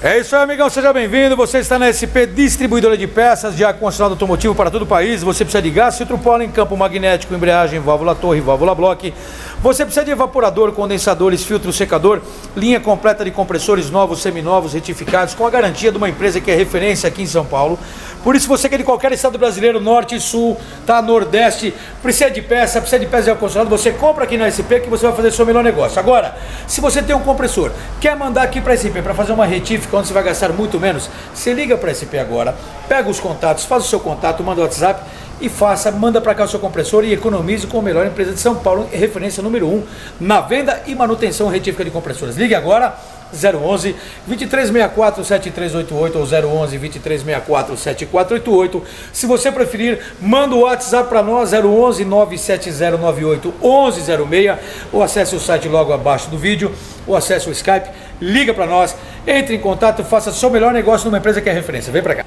É isso aí, amigão, seja bem-vindo. Você está na SP Distribuidora de Peças de ar-condicionado automotivo para todo o país. Você precisa de gás, filtro pólen, campo magnético, embreagem, válvula torre, válvula bloque. Você precisa de evaporador, condensadores, filtro secador, linha completa de compressores novos, seminovos, retificados, com a garantia de uma empresa que é referência aqui em São Paulo. Por isso, você que é de qualquer estado brasileiro, norte, sul, tá, nordeste, precisa de peça de ar-condicionado, você compra aqui na SP que você vai fazer o seu melhor negócio. Agora, se você tem um compressor, quer mandar aqui para a SP para fazer uma retífica onde você vai gastar muito menos, você liga para a SP agora, pega os contatos, faz o seu contato, manda o WhatsApp e manda para cá o seu compressor e economize com a melhor empresa de São Paulo, referência número 1 na venda e manutenção retífica de compressores. Ligue agora, 011 2364 7388 ou 011 2364 7488. Se você preferir, manda o WhatsApp para nós, 011 97098 1106, ou acesse o site logo abaixo do vídeo, ou acesse o Skype, liga para nós, entre em contato, faça seu melhor negócio numa empresa que é referência. Vem para cá.